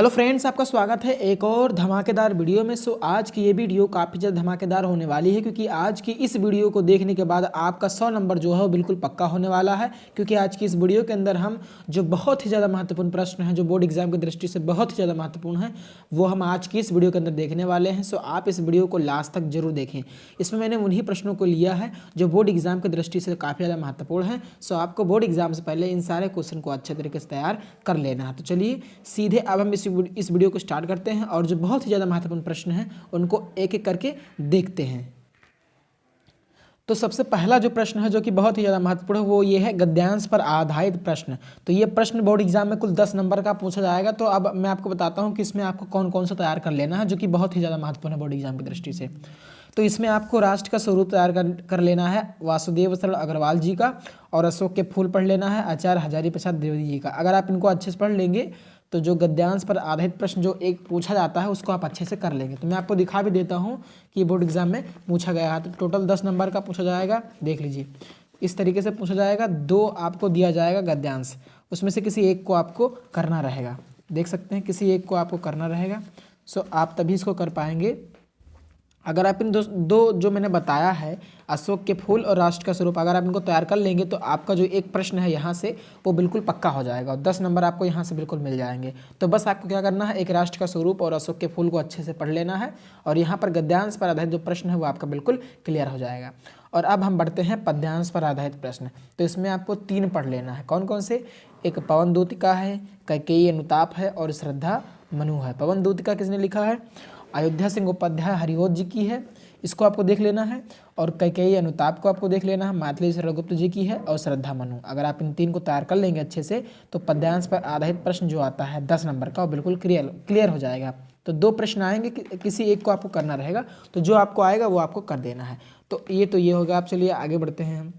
Hello friends, आपका स्वागत है एक और धमाकेदार वीडियो में। आज की ये वीडियो काफ़ी ज़्यादा धमाकेदार होने वाली है क्योंकि आज की इस वीडियो को देखने के बाद आपका 100 नंबर जो है वो बिल्कुल पक्का होने वाला है। क्योंकि आज की इस वीडियो के अंदर हम जो बहुत ही ज़्यादा महत्वपूर्ण प्रश्न हैं, जो बोर्ड एग्जाम की दृष्टि से बहुत ही ज़्यादा महत्वपूर्ण है, वो हम आज की इस वीडियो के अंदर देखने वाले हैं। सो आप इस वीडियो को लास्ट तक जरूर देखें। इसमें मैंने उन्हीं प्रश्नों को लिया है जो बोर्ड एग्जाम की दृष्टि से काफ़ी ज़्यादा महत्वपूर्ण है। सो आपको बोर्ड एग्जाम से पहले इन सारे क्वेश्चन को अच्छे तरीके से तैयार कर लेना है। तो चलिए सीधे अब हम इस वीडियो को स्टार्ट करते हैं और जो बहुत ही ज़्यादा महत्वपूर्ण प्रश्न हैं उनको एक एक करके देखते हैं। तो सबसे पहला जो प्रश्न है जो कि बहुत ही ज़्यादा महत्वपूर्ण है वो ये है गद्यांश पर आधारित प्रश्न। तो ये प्रश्न बोर्ड एग्जाम में कुल 10 नंबर का पूछा जाएगा। तो अब मैं आपको बताता हूँ कि इसमें आपको कौन कौन सा तैयार कर लेना है जो कि बहुत ही ज़्यादा महत्वपूर्ण है बोर्ड एग्जाम की दृष्टि से। तो इसमें आपको राष्ट्र का स्वरूप तैयार कर लेना है वासुदेव शरण अग्रवाल जी का, और अशोक के फूल पढ़ लेना है आचार्य हजारी प्रसाद द्विवेदी जी का। अगर आप इनको अच्छे से पढ़ लेंगे तो जो गद्यांश पर आधारित प्रश्न जो एक पूछा जाता है उसको आप अच्छे से कर लेंगे। तो मैं आपको दिखा भी देता हूँ कि बोर्ड एग्जाम में पूछा गया है। तो टोटल 10 नंबर का पूछा जाएगा, देख लीजिए इस तरीके से पूछा जाएगा। 2 आपको दिया जाएगा गद्यांश, उसमें से किसी एक को आपको करना रहेगा। देख सकते हैं किसी एक को आपको करना रहेगा। सो आप तभी इसको कर पाएंगे अगर आप इन दो जो मैंने बताया है, अशोक के फूल और राष्ट्र का स्वरूप, अगर आप इनको तैयार कर लेंगे तो आपका जो एक प्रश्न है यहाँ से वो बिल्कुल पक्का हो जाएगा और 10 नंबर आपको यहाँ से बिल्कुल मिल जाएंगे। तो बस आपको क्या करना है, एक राष्ट्र का स्वरूप और अशोक के फूल को अच्छे से पढ़ लेना है और यहाँ पर गद्यांश पर आधारित जो प्रश्न है वो आपका बिल्कुल क्लियर हो जाएगा। और अब हम बढ़ते हैं पद्यांश पर आधारित प्रश्न। तो इसमें आपको 3 पढ़ लेना है। कौन कौन से? एक पवन दूतिका है, कैकेयी अनुताप है और श्रद्धा मनु है। पवन दूतिका किसने लिखा है? अयोध्या सिंह उपाध्याय हरिओत जी की है, इसको आपको देख लेना है। और कैकेयी अनुताप को आपको देख लेना है, मैथिली शरण गुप्त जी की है। और श्रद्धा मनु, अगर आप इन 3 को तैयार कर लेंगे अच्छे से तो पद्यांश पर आधारित प्रश्न जो आता है 10 नंबर का वो बिल्कुल क्लियर हो जाएगा। तो 2 प्रश्न आएंगे, किसी एक को आपको करना रहेगा, तो जो आपको आएगा वो आपको कर देना है। तो ये होगा। आप चलिए आगे बढ़ते हैं हम।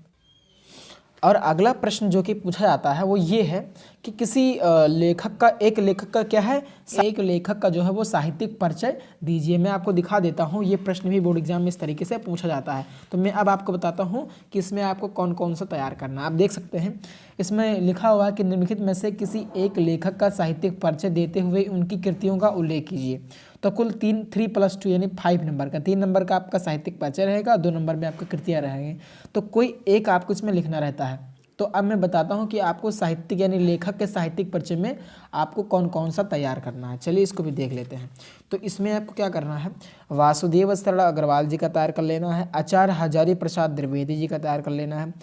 और अगला प्रश्न जो कि पूछा जाता है वो ये है कि किसी लेखक का क्या है, एक लेखक का जो है वो साहित्यिक परिचय दीजिए। मैं आपको दिखा देता हूँ, ये प्रश्न भी बोर्ड एग्जाम में इस तरीके से पूछा जाता है। तो मैं अब आपको बताता हूँ कि इसमें आपको कौन कौन सा तैयार करना है। आप देख सकते हैं इसमें लिखा हुआ है कि निम्नलिखित में से किसी एक लेखक का साहित्यिक परिचय देते हुए उनकी कृतियों का उल्लेख कीजिए। तो कुल 3+2 यानी 5 नंबर का, 3 नंबर का आपका साहित्यिक परिचय रहेगा, 2 नंबर में आपका कृतियाँ रहेंगी। तो कोई एक आपको इसमें लिखना रहता है। तो अब मैं बताता हूँ कि आपको साहित्यिक यानी लेखक के साहित्यिक परिचय में आपको कौन कौन सा तैयार करना है। चलिए इसको भी देख लेते हैं। तो इसमें आपको क्या करना है, वासुदेव शरण अग्रवाल जी का तैयार कर लेना है, आचार्य हजारी प्रसाद द्विवेदी जी का तैयार कर लेना है,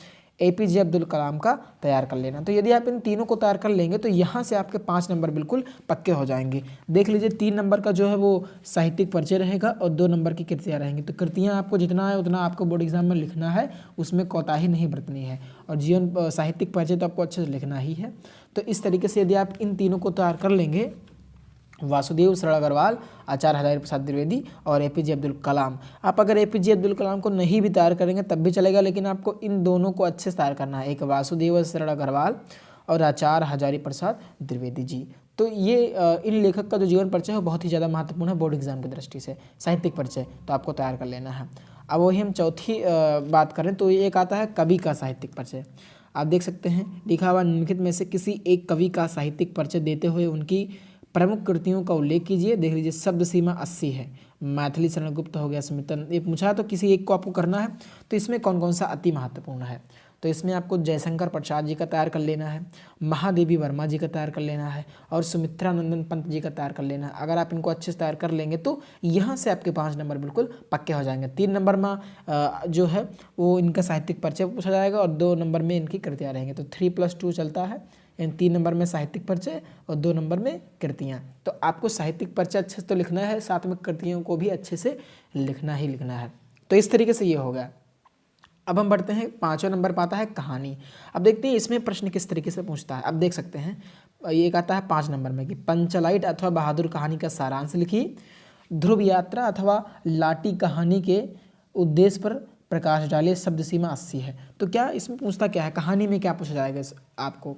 APJ अब्दुल कलाम का तैयार कर लेना। तो यदि आप इन तीनों को तैयार कर लेंगे तो यहाँ से आपके 5 नंबर बिल्कुल पक्के हो जाएंगे। देख लीजिए 3 नंबर का जो है वो साहित्यिक परिचय रहेगा और 2 नंबर की कृतियाँ रहेंगी। तो कृतियाँ आपको जितना है उतना आपको बोर्ड एग्जाम में लिखना है, उसमें कोताही नहीं बरतनी है। और जीवन साहित्यिक परिचय तो आपको अच्छे से लिखना ही है। तो इस तरीके से यदि आप इन तीनों को तैयार कर लेंगे, वासुदेव शरण अग्रवाल, आचार्य हजारी प्रसाद द्विवेदी और APJ अब्दुल कलाम। आप अगर APJ अब्दुल कलाम को नहीं भी तैयार करेंगे तब भी चलेगा, लेकिन आपको इन दोनों को अच्छे से तैयार करना है, एक वासुदेव शरण अग्रवाल और आचार्य हजारी प्रसाद द्विवेदी जी। तो ये इन लेखक का जो जीवन परिचय है बहुत ही ज़्यादा महत्वपूर्ण है बोर्ड एग्जाम की दृष्टि से, साहित्यिक परिचय तो आपको तैयार कर लेना है। अब वही हम चौथी बात करें तो एक आता है कवि का साहित्यिक परिचय। आप देख सकते हैं लिखा हुआ निम्नलिखित में से किसी एक कवि का साहित्यिक परिचय देते हुए उनकी प्रमुख कृतियों का उल्लेख कीजिए। देख लीजिए शब्द सीमा 80 है, मैथिली शरण गुप्त हो गया, सुमितन, ये पूछा तो किसी एक को आपको करना है। तो इसमें कौन कौन सा अति महत्वपूर्ण है, तो इसमें आपको जयशंकर प्रसाद जी का तैयार कर लेना है, महादेवी वर्मा जी का तैयार कर लेना है और सुमित्रा नंदन पंत जी का तैयार कर लेना है। अगर आप इनको अच्छे से तैयार कर लेंगे तो यहाँ से आपके 5 नंबर बिल्कुल पक्के हो जाएंगे। 3 नंबर में जो है वो इनका साहित्यिक परिचय पूछा जाएगा और 2 नंबर में इनकी कृतियाँ रहेंगी। तो 3+2 चलता है, इन 3 नंबर में साहित्यिक परिचय और 2 नंबर में कृतियाँ। तो आपको साहित्यिक परिचय अच्छे से तो लिखना है, साथ में कृतियों को भी अच्छे से लिखना है। तो इस तरीके से ये होगा। अब हम बढ़ते हैं 5वां नंबर पाता है कहानी। अब देखते हैं इसमें प्रश्न किस तरीके से पूछता है। अब देख सकते हैं ये आता है 5 नंबर में कि पंचलाइट अथवा बहादुर कहानी का सारांश लिखिए, ध्रुव यात्रा अथवा लाटी कहानी के उद्देश्य पर प्रकाश डालिए, शब्द सीमा 80 है। तो क्या इसमें पूछता क्या है, कहानी में क्या पूछा जाएगा आपको,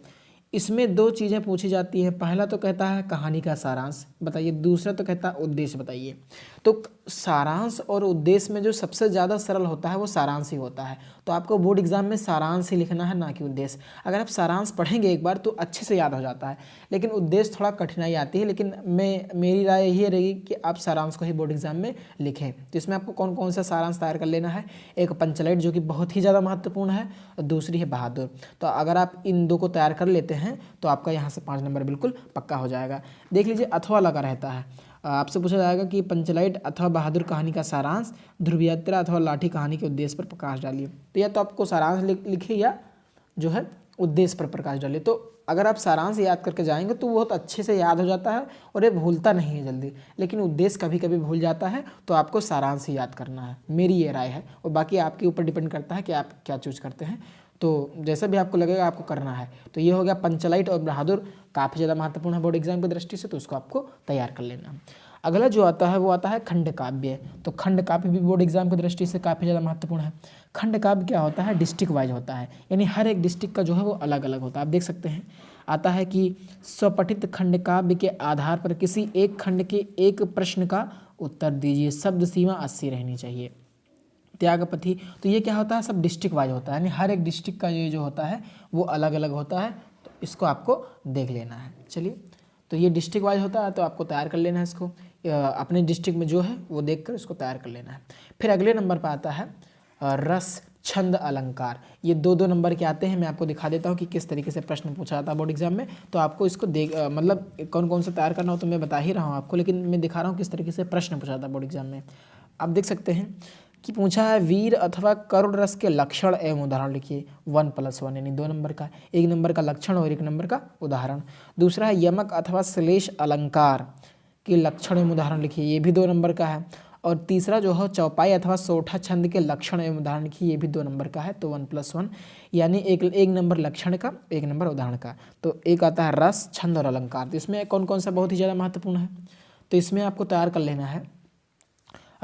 इसमें दो चीज़ें पूछी जाती हैं। पहला तो कहता है कहानी का सारांश बताइए, दूसरा तो कहता है उद्देश्य बताइए। तो सारांश और उद्देश्य में जो सबसे ज़्यादा सरल होता है वो सारांश ही होता है। तो आपको बोर्ड एग्जाम में सारांश ही लिखना है, ना कि उद्देश्य। अगर आप सारांश पढ़ेंगे एक बार तो अच्छे से याद हो जाता है, लेकिन उद्देश्य थोड़ा कठिनाई आती है। लेकिन मेरी राय यही रहेगी कि आप सारांश को ही बोर्ड एग्जाम में लिखें। तो इसमें आपको कौन कौन सा सारांश तैयार कर लेना है? एक पंचलाइट जो कि बहुत ही ज़्यादा महत्वपूर्ण है, और दूसरी है बहादुर। तो अगर आप इन दो को तैयार कर लेते हैं तो आपका यहाँ से 5 नंबर बिल्कुल पक्का हो जाएगा। देख लीजिए अथवा लगा रहता है, आपसे पूछा जाएगा कि पंचलाइट अथवा बहादुर कहानी का सारांश, ध्रुव यात्रा अथवा लाठी कहानी के उद्देश्य पर प्रकाश डालिए। तो या तो आपको सारांश लिखिए या जो है उद्देश्य पर प्रकाश डालिए। तो अगर आप सारांश याद करके जाएंगे तो बहुत अच्छे से याद हो जाता है और ये भूलता नहीं है जल्दी। लेकिन उद्देश्य कभी कभी भूल जाता है, तो आपको सारांश ही याद करना है, मेरी ये राय है। और बाकी आपके ऊपर डिपेंड करता है कि आप क्या चूज करते हैं। तो जैसा भी आपको लगेगा आपको करना है। तो ये हो गया पंचलाइट और बहादुर, काफ़ी ज़्यादा महत्वपूर्ण है बोर्ड एग्जाम की दृष्टि से, तो उसको आपको तैयार कर लेना। अगला जो आता है वो आता है खंड काव्य। तो खंड काव्य भी बोर्ड एग्जाम की दृष्टि से काफ़ी ज़्यादा महत्वपूर्ण है। खंड काव्य क्या होता है? डिस्ट्रिक्ट वाइज होता है, यानी हर एक डिस्ट्रिक्ट का जो है वो अलग अलग होता है। आप देख सकते हैं आता है कि स्वपठित खंड काव्य के आधार पर किसी एक खंड के एक प्रश्न का उत्तर दीजिए, शब्द सीमा 80 रहनी चाहिए। त्यागपति, तो ये क्या होता है? सब डिस्ट्रिक्ट वाइज होता है, यानी हर एक डिस्ट्रिक्ट का ये जो होता है वो अलग अलग होता है। तो इसको आपको देख लेना है। चलिए, तो ये डिस्ट्रिक्ट वाइज होता है, तो आपको तैयार कर लेना है इसको, अपने डिस्ट्रिक्ट में जो है वो देखकर इसको तैयार कर लेना है। फिर अगले नंबर पर आता है रस, छंद, अलंकार। ये दो नंबर के आते हैं। मैं आपको दिखा देता हूँ कि किस तरीके से प्रश्न पूछा जाता है बोर्ड एग्जाम में। तो आपको इसको मतलब कौन कौन सा तैयार करना हो तो मैं बता ही रहा हूँ आपको, लेकिन मैं दिखा रहा हूँ किस तरीके से प्रश्न पूछा जाता है बोर्ड एग्जाम में। आप देख सकते हैं कि पूछा है वीर अथवा करुण रस के लक्षण एवं उदाहरण लिखिए। 1+1 यानी 2 नंबर का, 1 नंबर का लक्षण और 1 नंबर का उदाहरण। दूसरा है यमक अथवा श्लेष अलंकार के लक्षण एवं उदाहरण लिखिए, ये भी 2 नंबर का है। और तीसरा जो है चौपाई अथवा सोठा छंद के लक्षण एवं उदाहरण लिखिए, ये भी 2 नंबर का है। तो 1+1 यानी एक नंबर लक्षण का, 1 नंबर उदाहरण का। तो एक आता है रस, छंद और अलंकार। तो इसमें कौन कौन सा बहुत ही ज़्यादा महत्वपूर्ण है? तो इसमें आपको तैयार कर लेना है।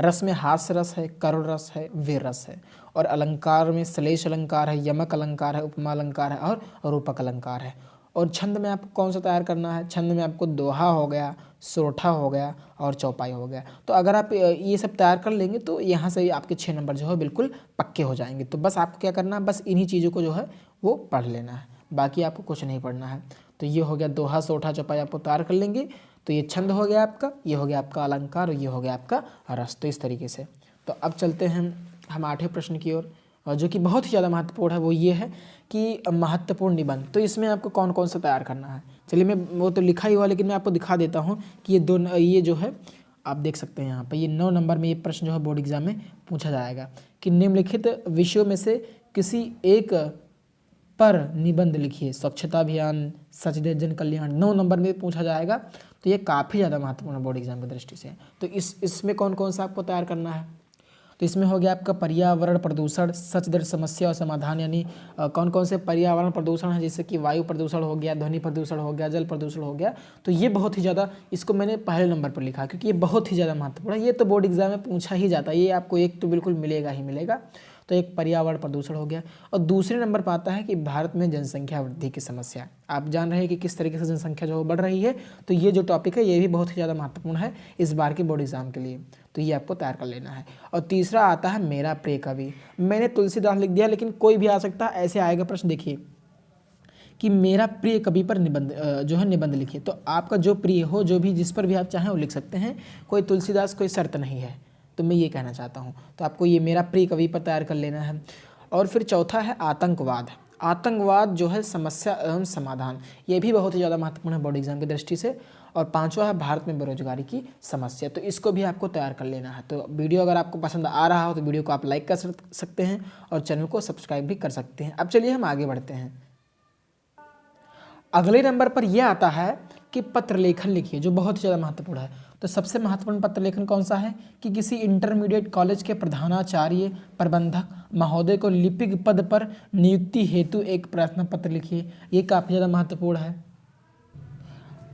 रस में हास्य रस है, करुण रस है, वीर रस है। और अलंकार में श्लेष अलंकार है, यमक अलंकार है, उपमा अलंकार है और रूपक अलंकार है। और छंद में आपको कौन सा तैयार करना है? छंद में आपको दोहा हो गया, सोठा हो गया और चौपाई हो गया। तो अगर आप ये सब तैयार कर लेंगे तो यहाँ से आपके 6 नंबर जो है बिल्कुल पक्के हो जाएंगे। तो बस आपको क्या करना है? बस इन्हीं चीज़ों को जो है वो पढ़ लेना है, बाकी आपको कुछ नहीं पढ़ना है। तो ये हो गया दोहा, सोठा, चौपाई आपको तैयार कर लेंगे। तो ये छंद हो गया आपका, ये हो गया आपका अलंकार और ये हो गया आपका रस। तो इस तरीके से। तो अब चलते हैं हम 8वें प्रश्न की ओर, जो कि बहुत ही ज़्यादा महत्वपूर्ण है। वो ये है कि महत्वपूर्ण निबंध। तो इसमें आपको कौन कौन सा तैयार करना है? चलिए, मैं वो तो लिखा ही हुआ, लेकिन मैं आपको दिखा देता हूँ कि ये जो है आप देख सकते हैं यहाँ पर, ये 9 नंबर में ये प्रश्न जो है बोर्ड एग्जाम में पूछा जाएगा कि निम्नलिखित विषयों में से किसी एक पर निबंध लिखिए। स्वच्छता अभियान, सचदेव जन कल्याण, 9 नंबर में पूछा जाएगा। तो ये काफ़ी ज़्यादा महत्वपूर्ण बोर्ड एग्जाम की दृष्टि से। तो इसमें कौन कौन सा आपको तैयार करना है? तो इसमें हो गया आपका पर्यावरण प्रदूषण, सचदेव समस्या और समाधान, यानी कौन कौन से पर्यावरण प्रदूषण है, जैसे कि वायु प्रदूषण हो गया, ध्वनि प्रदूषण हो गया, जल प्रदूषण हो गया। तो ये बहुत ही ज़्यादा, इसको मैंने पहले नंबर पर लिखा क्योंकि ये बहुत ही ज़्यादा महत्वपूर्ण है। ये तो बोर्ड एग्जाम में पूछा ही जाता है, ये आपको एक तो बिल्कुल मिलेगा ही मिलेगा। तो एक पर्यावरण प्रदूषण हो गया। और दूसरे नंबर पर आता है कि भारत में जनसंख्या वृद्धि की समस्या। आप जान रहे हैं कि किस तरीके से जनसंख्या जो बढ़ रही है। तो ये जो टॉपिक है ये भी बहुत ही ज़्यादा महत्वपूर्ण है इस बार के बोर्ड एग्जाम के लिए। तो ये आपको तैयार कर लेना है। और तीसरा आता है मेरा प्रिय कवि। मैंने तुलसीदास लिख दिया, लेकिन कोई भी आ सकता है। ऐसे आएगा प्रश्न, देखिए कि मेरा प्रिय कवि पर निबंध जो है निबंध लिखिए। तो आपका जो प्रिय हो, जो भी जिस पर भी आप चाहें वो लिख सकते हैं, कोई तुलसीदास कोई शर्त नहीं है। तो मैं ये कहना चाहता हूँ। तो आपको ये मेरा प्रिय कवि पर तैयार कर लेना है। और फिर चौथा है आतंकवाद। आतंकवाद जो है समस्या एवं समाधान, ये भी बहुत ही ज़्यादा महत्वपूर्ण है बोर्ड एग्जाम की दृष्टि से। और 5वां है भारत में बेरोजगारी की समस्या। तो इसको भी आपको तैयार कर लेना है। तो वीडियो अगर आपको पसंद आ रहा हो तो वीडियो को आप लाइक कर सकते हैं और चैनल को सब्सक्राइब भी कर सकते हैं। अब चलिए हम आगे बढ़ते हैं। अगले नंबर पर यह आता है कि पत्र लेखन लिखिए, जो बहुत ही ज़्यादा महत्वपूर्ण है। तो सबसे महत्वपूर्ण पत्र लेखन कौन सा है कि किसी इंटरमीडिएट कॉलेज के प्रधानाचार्य प्रबंधक महोदय को लिपिक पद पर नियुक्ति हेतु एक प्रार्थना पत्र लिखिए। ये काफ़ी ज़्यादा महत्वपूर्ण है।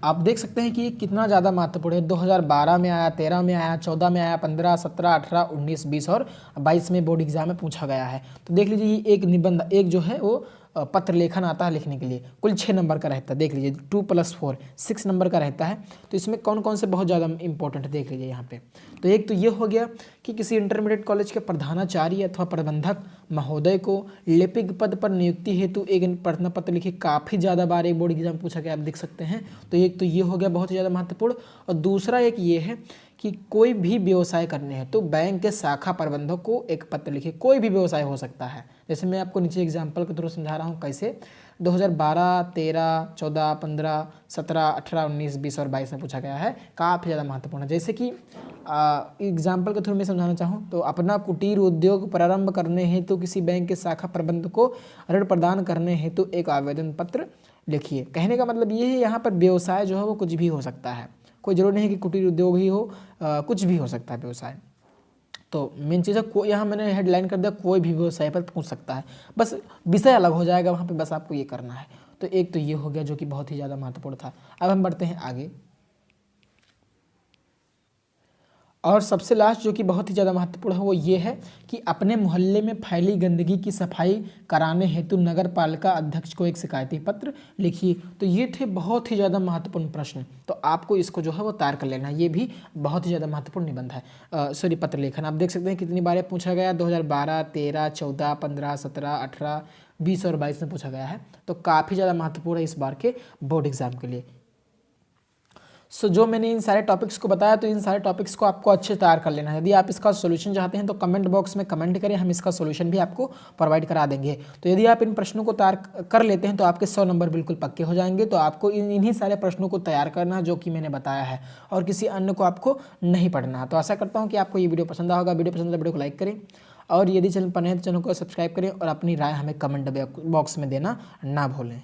आप देख सकते हैं कि ये कितना ज़्यादा महत्वपूर्ण है। 2012 में आया, 13 में आया, 14 में आया, 15, 17, 18, 19, 20 और 22 में बोर्ड एग्जाम में पूछा गया है। तो देख लीजिए, ये एक निबंध, एक जो है वो पत्र लेखन आता है लिखने के लिए, कुल 6 नंबर का रहता है। देख लीजिए 2 + 4 6 नंबर का रहता है। तो इसमें कौन कौन से बहुत ज़्यादा इंपॉर्टेंट देख लीजिए यहाँ पे। तो एक तो ये हो गया कि किसी इंटरमीडिएट कॉलेज के प्रधानाचार्य अथवा प्रबंधक महोदय को लिपिक पद पर नियुक्ति हेतु एक प्रार्थना पत्र लिखिए। काफ़ी ज़्यादा बार एक बोर्ड एग्जाम पूछा गया, आप देख सकते हैं। तो एक तो ये हो गया बहुत ही ज़्यादा महत्वपूर्ण। और दूसरा एक ये है कि कोई भी व्यवसाय करने हैं तो बैंक के शाखा प्रबंधक को एक पत्र लिखिए। कोई भी व्यवसाय हो सकता है, जैसे मैं आपको नीचे एग्जाम्पल के थ्रू समझा रहा हूँ कैसे। 2012, 13, 14, 15, 17, 18, 19, 20 और 22 में पूछा गया है, काफ़ी ज़्यादा महत्वपूर्ण है। जैसे कि एग्जाम्पल के थ्रू मैं समझाना चाहूँ तो अपना कुटीर उद्योग प्रारंभ करने हेतु किसी बैंक के शाखा प्रबंधक को ऋण प्रदान करने हेतु एक आवेदन पत्र लिखिए। कहने का मतलब ये है यहाँ पर व्यवसाय जो है वो कुछ भी हो सकता है, कोई जरूरी नहीं कि कुटीर उद्योग ही हो, कुछ भी हो सकता है व्यवसाय। तो मेन चीज़ है यहाँ मैंने हेडलाइन कर दिया, कोई भी व्यवसाय पर पूछ सकता है, बस विषय अलग हो जाएगा वहाँ पे, बस आपको ये करना है। तो एक तो ये हो गया जो कि बहुत ही ज़्यादा महत्वपूर्ण था। अब हम बढ़ते हैं आगे। और सबसे लास्ट जो कि बहुत ही ज़्यादा महत्वपूर्ण है वो ये है कि अपने मोहल्ले में फैली गंदगी की सफाई कराने हेतु नगर पालिका अध्यक्ष को एक शिकायती पत्र लिखिए। तो ये थे बहुत ही ज़्यादा महत्वपूर्ण प्रश्न, तो आपको इसको जो है वो तैयार कर लेना है। ये भी बहुत ही ज़्यादा महत्वपूर्ण निबंध है, सॉरी पत्र लेखन। आप देख सकते हैं कितनी बार पूछा गया, 2012, 13, 14, 15, 17, 18, 20 और 22 में पूछा गया है। तो काफ़ी ज़्यादा महत्वपूर्ण है इस बार के बोर्ड एग्जाम के लिए। सो जो मैंने इन सारे टॉपिक्स को बताया, तो इन सारे टॉपिक्स को आपको अच्छे तैयार कर लेना है। यदि आप इसका सोल्यूशन चाहते हैं तो कमेंट बॉक्स में कमेंट करें, हम इसका सोल्यूशन भी आपको प्रोवाइड करा देंगे। तो यदि आप इन प्रश्नों को तैयार कर लेते हैं तो आपके 100 नंबर बिल्कुल पक्के हो जाएंगे। तो आपको इन्हीं सारे प्रश्नों को तैयार करना जो कि मैंने बताया है, और किसी अन्य को आपको नहीं पढ़ना है। तो आशा करता हूँ कि आपको ये वीडियो पसंद होगा। वीडियो पसंद है वीडियो को लाइक करें, और यदि चैनल पर नए तो चैनल को सब्सक्राइब करें, और अपनी राय हमें कमेंट बॉक्स में देना ना भूलें।